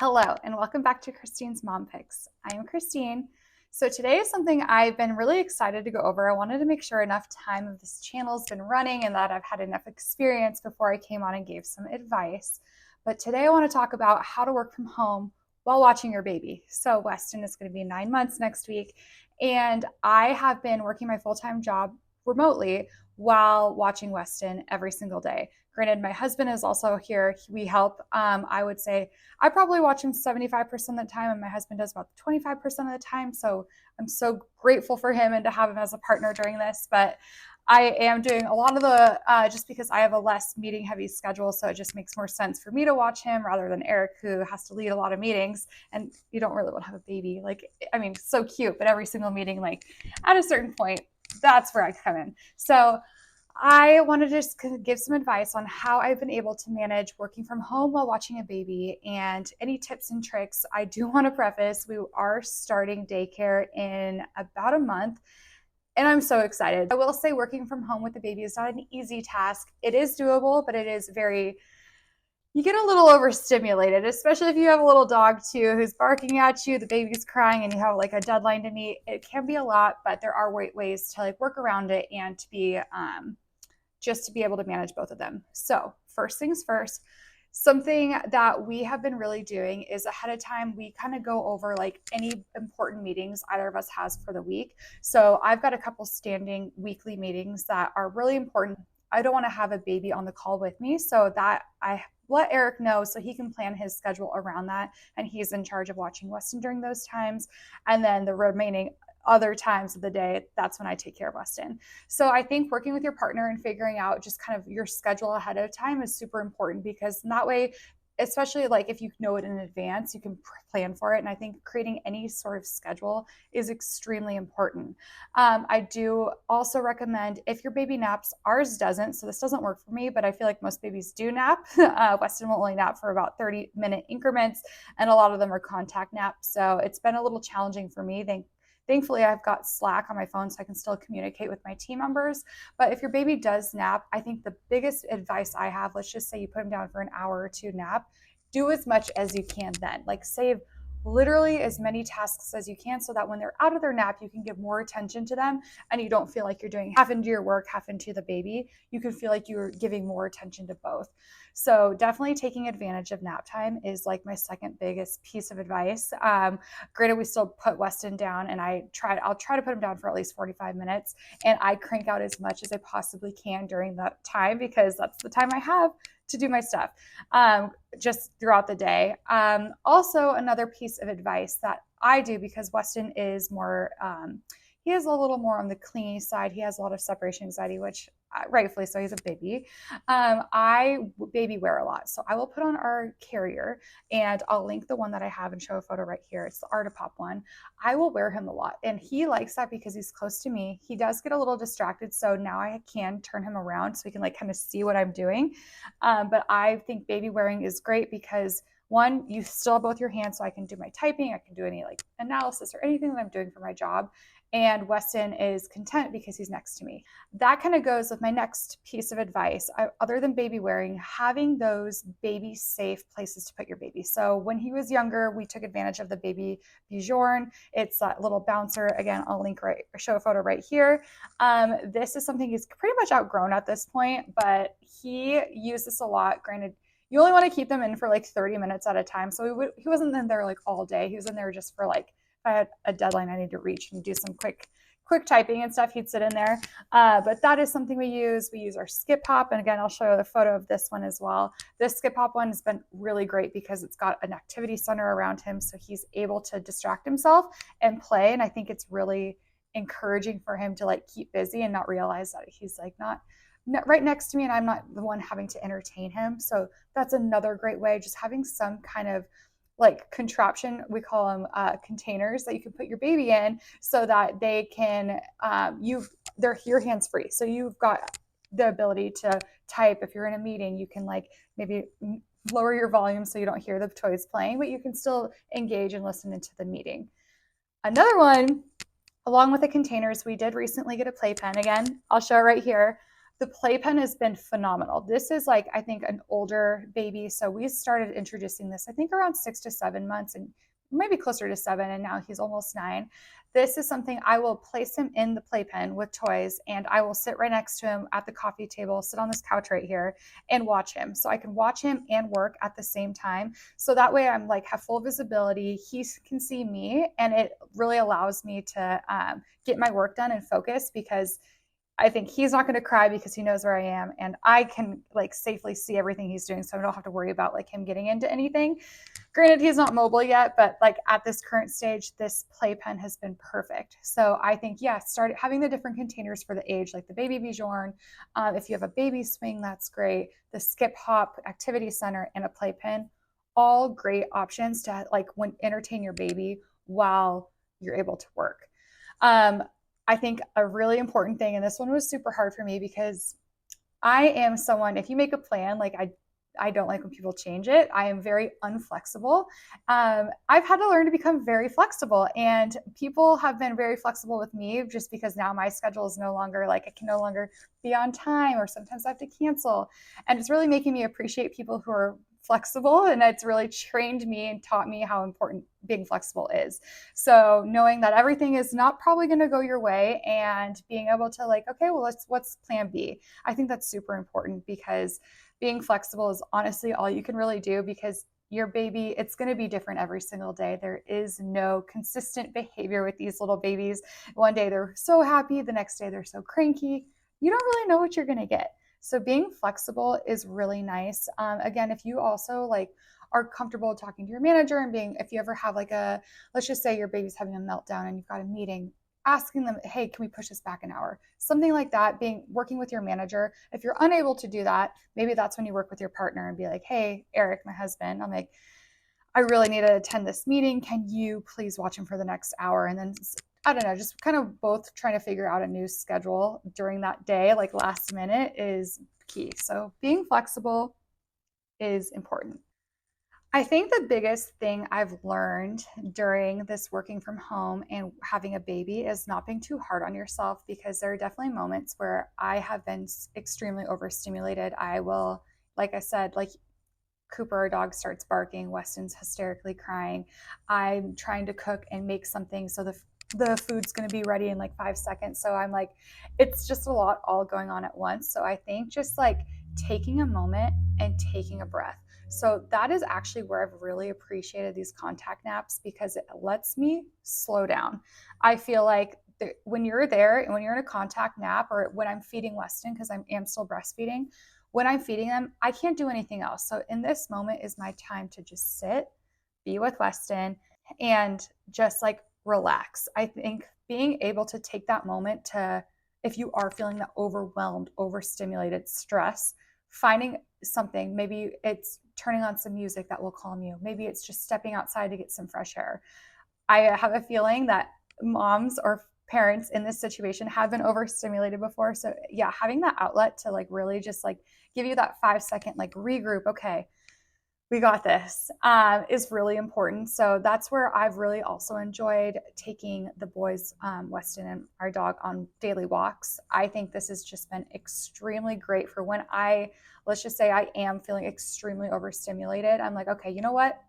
Hello, and welcome back to Christine's Mom Picks. I am Christine. So today is something I've been really excited to go over. I wanted to make sure enough time of this channel has been running and that I've had enough experience before I came on and gave some advice. But today I want to talk about how to work from home while watching your baby. So Weston is going to be 9 months next week, and I have been working my full-time job remotely while watching Weston every single day. Granted, my husband is also here. We help. I would say I probably watch him 75% of the time, and my husband does about 25% of the time. So I'm so grateful for him and to have him as a partner during this. But I am doing a lot of the, just because I have a less meeting heavy schedule. So it just makes more sense for me to watch him rather than Eric, who has to lead a lot of meetings. And you don't really want to have a baby. Like, I mean, so cute, but every single meeting, like at a certain point, that's where I come in. So I want to just give some advice on how I've been able to manage working from home while watching a baby and any tips and tricks. I do want to preface, we are starting daycare in about a month, and I'm so excited. I will say working from home with the baby is not an easy task. It is doable, but it is you get a little overstimulated, especially if you have a little dog too who's barking at you, the baby's crying, and you have like a deadline to meet. It can be a lot, but there are ways to like work around it and to be just to be able to manage both of them. So first things first, something that we have been really doing is ahead of time, we kind of go over like any important meetings either of us has for the week. So I've got a couple standing weekly meetings that are really important. I don't want to have a baby on the call with me, so that I let Eric know so he can plan his schedule around that, and he's in charge of watching Weston during those times. And then the remaining other times of the day, that's when I take care of Weston. So I think working with your partner and figuring out just kind of your schedule ahead of time is super important, because that way, especially like if you know it in advance, you can plan for it. And I think creating any sort of schedule is extremely important. I do also recommend, if your baby naps, ours doesn't, so this doesn't work for me, but I feel like most babies do nap. Weston will only nap for about 30-minute increments, and a lot of them are contact naps. So it's been a little challenging for me. Thankfully, I've got Slack on my phone, so I can still communicate with my team members. But if your baby does nap, I think the biggest advice I have, let's just say you put him down for an hour or two nap, do as much as you can then. Like save literally as many tasks as you can, so that when they're out of their nap, you can give more attention to them and you don't feel like you're doing half into your work, half into the baby. You can feel like you're giving more attention to both. So definitely taking advantage of nap time is like my second biggest piece of advice. Granted, we still put Weston down, and I'll try to put him down for at least 45 minutes, and I crank out as much as I possibly can during that time, because that's the time I have to do my stuff, just throughout the day. Also, another piece of advice that I do, because Weston is more, he is a little more on the clingy side. He has a lot of separation anxiety, which rightfully so, he's a baby. I baby wear a lot. So I will put on our carrier, and I'll link the one that I have and show a photo right here. It's the Artipop one. I will wear him a lot, and he likes that because he's close to me. He does get a little distracted, so now I can turn him around so he can like kind of see what I'm doing. But I think baby wearing is great because, one, you still have both your hands, so I can do my typing, I can do any like analysis or anything that I'm doing for my job. And Weston is content because he's next to me. That kind of goes with my next piece of advice. Other than baby wearing, having those baby safe places to put your baby. So when he was younger, we took advantage of the baby Bjorn. It's that little bouncer. Again, I'll show a photo right here. This is something he's pretty much outgrown at this point, but he used this a lot. Granted, you only want to keep them in for like 30 minutes at a time. So he wasn't in there like all day. He was in there just for like, if I had a deadline I need to reach and do some quick typing and stuff, he'd sit in there. But that is something we use. We use our Skip Hop. And again, I'll show you the photo of this one as well. This Skip Hop one has been really great because it's got an activity center around him, so he's able to distract himself and play. And I think it's really encouraging for him to like keep busy and not realize that he's like not right next to me and I'm not the one having to entertain him. So that's another great way, just having some kind of like contraption, we call them containers, that you can put your baby in so that they can, they're your hands free. So you've got the ability to type. If you're in a meeting, you can like maybe lower your volume so you don't hear the toys playing, but you can still engage and listen into the meeting. Another one, along with the containers, we did recently get a playpen. Again, I'll show it right here. The playpen has been phenomenal. This is like, I think, an older baby. So we started introducing this, I think, around 6 to 7 months, and maybe closer to 7. And now he's almost 9. This is something I will place him in the playpen with toys, and I will sit right next to him at the coffee table, sit on this couch right here, and watch him. So I can watch him and work at the same time. So that way I'm like have full visibility. He can see me, and it really allows me to get my work done and focus, because I think he's not going to cry because he knows where I am, and I can like safely see everything he's doing, so I don't have to worry about like him getting into anything. Granted, he's not mobile yet, but like at this current stage, this playpen has been perfect. So I think, yeah, start having the different containers for the age, like the baby Bjorn. If you have a baby swing, that's great. The skip hop activity center and a playpen, all great options to like entertain your baby while you're able to work. I think a really important thing, and this one was super hard for me because I am someone, if you make a plan, like I don't like when people change it. I am very unflexible. I've had to learn to become very flexible, and people have been very flexible with me just because now my schedule is no longer like I can no longer be on time, or sometimes I have to cancel. And it's really making me appreciate people who are flexible, and it's really trained me and taught me how important being flexible is. So knowing that everything is not probably going to go your way, and being able to like, okay, well, what's plan B? I think that's super important, because being flexible is honestly all you can really do, because your baby, it's going to be different every single day. There is no consistent behavior with these little babies. One day they're so happy, the next day they're so cranky. You don't really know what you're going to get. So being flexible is really nice. Again, if you also like are comfortable talking to your manager and if you ever have like let's just say your baby's having a meltdown and you've got a meeting, asking them, hey, can we push this back an hour? Something like that, working with your manager. If you're unable to do that, maybe that's when you work with your partner and be like, hey, Eric, my husband, I'm like, I really need to attend this meeting. Can you please watch him for the next hour? And then I don't know, just kind of both trying to figure out a new schedule during that day, like last minute, is key. So being flexible is important. I think the biggest thing I've learned during this working from home and having a baby is not being too hard on yourself, because there are definitely moments where I have been extremely overstimulated. I will, like I said, like Cooper, our dog, starts barking. Weston's hysterically crying. I'm trying to cook and make something so the food's going to be ready in like 5 seconds. So I'm like, it's just a lot all going on at once. So I think just like taking a moment and taking a breath. So that is actually where I've really appreciated these contact naps, because it lets me slow down. I feel like when you're there and when you're in a contact nap, or when I'm feeding Weston, because I am still breastfeeding, when I'm feeding them, I can't do anything else. So in this moment is my time to just sit, be with Weston, and just like relax. I think being able to take that moment to, if you are feeling the overwhelmed, overstimulated stress, finding something, maybe it's turning on some music that will calm you. Maybe it's just stepping outside to get some fresh air. I have a feeling that moms or parents in this situation have been overstimulated before. So yeah, having that outlet to like really just like give you that 5 second like regroup, okay, we got this, is really important. So that's where I've really also enjoyed taking the boys, Weston and our dog, on daily walks. I think this has just been extremely great for when let's just say I am feeling extremely overstimulated. I'm like, okay, you know what?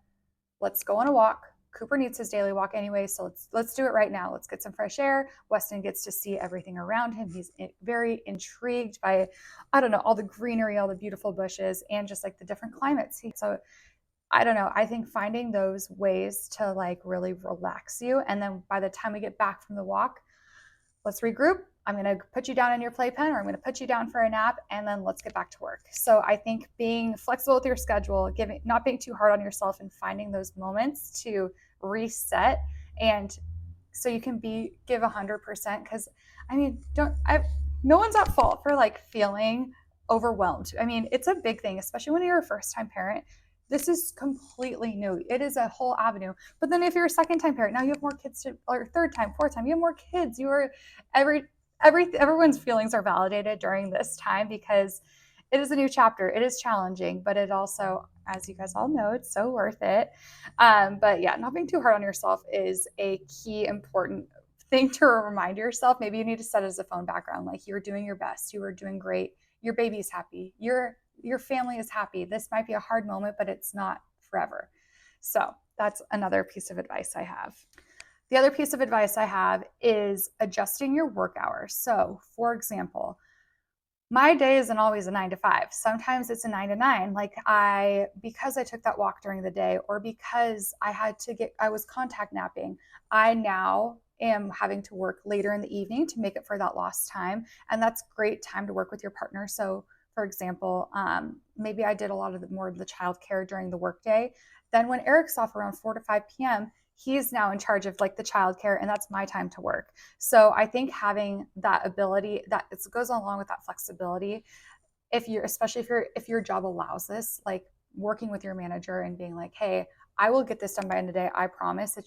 Let's go on a walk. Cooper needs his daily walk anyway, so let's do it right now. Let's get some fresh air. Weston gets to see everything around him. He's very intrigued by, I don't know, all the greenery, all the beautiful bushes, and just like the different climates. So I don't know, I think finding those ways to like really relax you, and then by the time we get back from the walk, let's regroup. I'm going to put you down in your playpen, or I'm going to put you down for a nap, and then let's get back to work. So I think being flexible with your schedule, not being too hard on yourself, and finding those moments to reset, and so you can give 100%. Because I mean, no one's at fault for like feeling overwhelmed. I mean, it's a big thing, especially when you're a first-time parent. This is completely new. It is a whole avenue. But then if you're a second-time parent, now you have more kids or third time, fourth time, you have more kids. Everyone's feelings are validated during this time, because it is a new chapter. It is challenging, but it also, as you guys all know, it's so worth it. But yeah, not being too hard on yourself is a key important thing to remind yourself. Maybe you need to set it as a phone background, like you're doing your best, you are doing great, your baby's happy, your family is happy. This might be a hard moment, but it's not forever. So that's another piece of advice I have. The other piece of advice I have is adjusting your work hours. So, for example, my day isn't always a 9 to 5. Sometimes it's a 9 to 9. Because I took that walk during the day, or because I was contact napping, I now am having to work later in the evening to make up for that lost time. And that's great time to work with your partner. So, for example, maybe I did a lot of more of the childcare during the workday. Then when Eric's off around 4 to 5 p.m., he's now in charge of like the childcare, and that's my time to work. So I think having that ability, that it goes along with that flexibility, especially if your job allows this, like working with your manager and being like, hey, I will get this done by end of the day, I promise.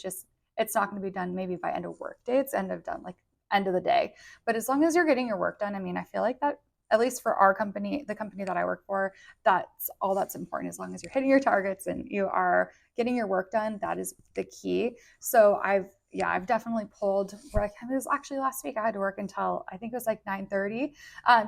It's not going to be done maybe by end of work day, it's end of the day. But as long as you're getting your work done, I mean, I feel like that, at least for our company, the company that I work for, that's all that's important. As long as you're hitting your targets and you are getting your work done, that is the key. So I've definitely pulled where it was actually last week. I had to work until I think it was like 9:30,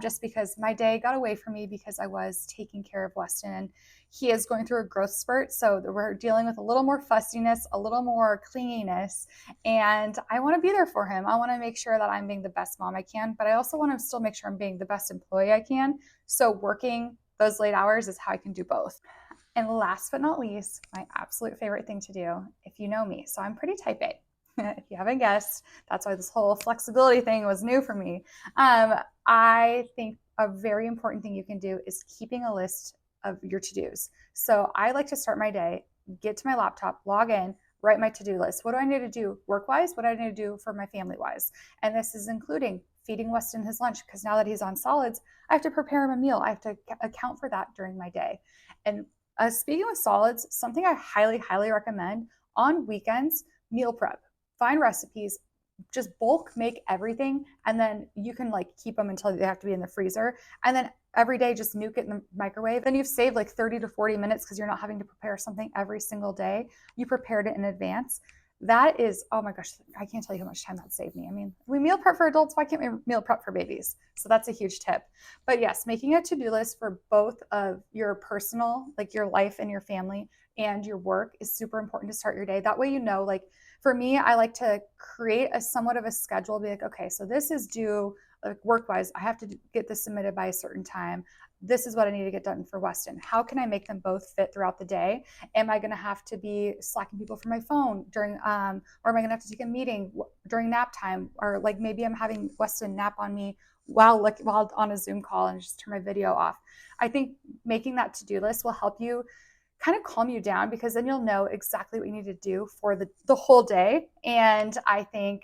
just because my day got away from me because I was taking care of Weston, and he is going through a growth spurt. So we're dealing with a little more fussiness, a little more clinginess, and I want to be there for him. I want to make sure that I'm being the best mom I can, but I also want to still make sure I'm being the best employee I can. So working those late hours is how I can do both. And last but not least, my absolute favorite thing to do, if you know me, so I'm pretty type A. If you haven't guessed, that's why this whole flexibility thing was new for me. I think a very important thing you can do is keeping a list of your to-dos. So I like to start my day, get to my laptop, log in, write my to-do list. What do I need to do work-wise? What do I need to do for my family-wise? And this is including feeding Weston his lunch, because now that he's on solids, I have to prepare him a meal. I have to account for that during my day. And speaking with solids, something I highly, highly recommend on weekends, meal prep. Find recipes, just bulk make everything, and then you can like keep them until they have to be in the freezer. And then every day, just nuke it in the microwave. Then you've saved like 30 to 40 minutes because you're not having to prepare something every single day. You prepared it in advance. That is, oh my gosh, I can't tell you how much time that saved me. I mean, we meal prep for adults, why can't we meal prep for babies? So that's a huge tip. But yes, making a to-do list for both of your personal, like your life and your family, and your work is super important to start your day. That way, you know, like for me, I like to create a somewhat of a schedule, be like, okay, so this is due, like work-wise, I have to get this submitted by a certain time. This is what I need to get done for Weston. How can I make them both fit throughout the day? Am I going to have to be slacking people for my phone during, or am I going to have to take a meeting during nap time? Or like maybe I'm having Weston nap on me while on a Zoom call and just turn my video off. I think making that to-do list will help you kind of calm you down, because then you'll know exactly what you need to do for the whole day. And I think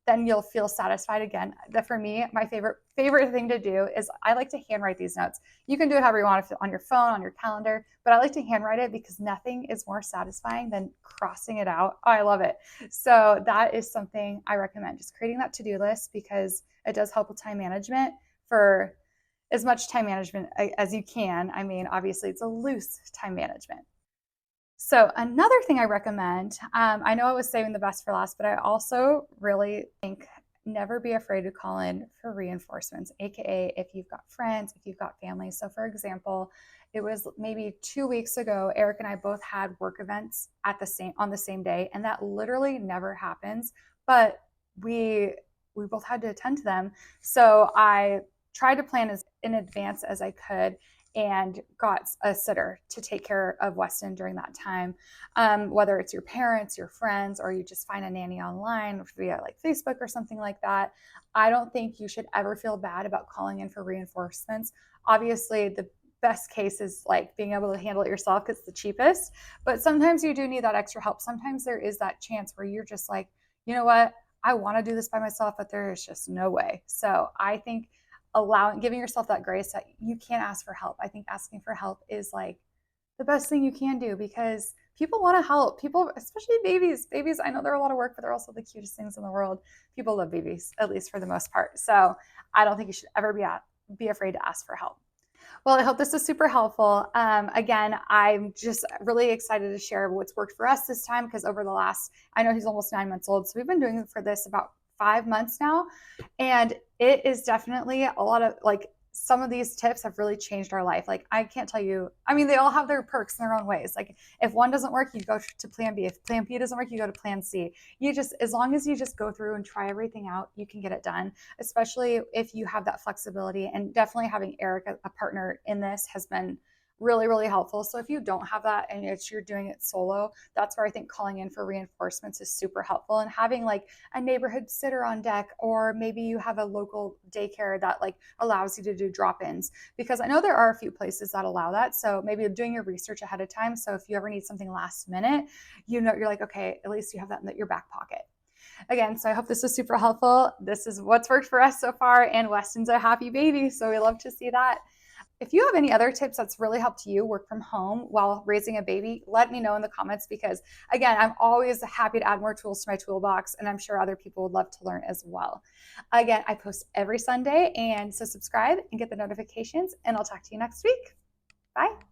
then you'll feel satisfied again. That for me, my favorite thing to do is I like to handwrite these notes. You can do it however you want, on your phone, on your calendar, but I like to handwrite it because nothing is more satisfying than crossing it out. Oh, I love it. So that is something I recommend, just creating that to-do list, because it does help with time management, for as much time management as you can. I mean, obviously it's a loose time management. So another thing I recommend, I know I was saving the best for last, but I also really think never be afraid to call in for reinforcements, AKA if you've got friends, if you've got family. So for example, it was maybe 2 weeks ago, Eric and I both had work events on the same day, and that literally never happens, but we both had to attend to them. So I tried to plan as in advance as I could, and got a sitter to take care of Weston during that time. Whether it's your parents, your friends, or you just find a nanny online via like Facebook or something like that, I don't think you should ever feel bad about calling in for reinforcements. Obviously, the best case is like being able to handle it yourself because it's the cheapest, but sometimes you do need that extra help. Sometimes there is that chance where you're just like, you know what, I want to do this by myself, but there is just no way. So I think giving yourself that grace that you can't ask for help. I think asking for help is like the best thing you can do, because people want to help. People, especially babies. Babies, I know they're a lot of work, but they're also the cutest things in the world. People love babies, at least for the most part. So I don't think you should ever be afraid to ask for help. Well, I hope this is super helpful. Again, I'm just really excited to share what's worked for us this time because over the last, I know he's almost 9 months old, so we've been doing it for this about 5 months now. And it is definitely a lot of like, some of these tips have really changed our life. Like, I can't tell you, I mean, they all have their perks in their own ways. Like, if one doesn't work, you go to plan B. If plan B doesn't work, you go to plan C. You just, as long as you just go through and try everything out, you can get it done, especially if you have that flexibility. And definitely having Eric, a partner in this, has been really, really helpful. So if you don't have that and you're doing it solo, that's where I think calling in for reinforcements is super helpful. And having like a neighborhood sitter on deck, or maybe you have a local daycare that like allows you to do drop-ins, because I know there are a few places that allow that. So maybe doing your research ahead of time. So if you ever need something last minute, you know, you're like, okay, at least you have that in your back pocket. Again, so I hope this was super helpful. This is what's worked for us so far, and Weston's a happy baby, so we love to see that. If you have any other tips that's really helped you work from home while raising a baby, let me know in the comments, because again, I'm always happy to add more tools to my toolbox, and I'm sure other people would love to learn as well. Again, I post every Sunday, and so subscribe and get the notifications, and I'll talk to you next week. Bye.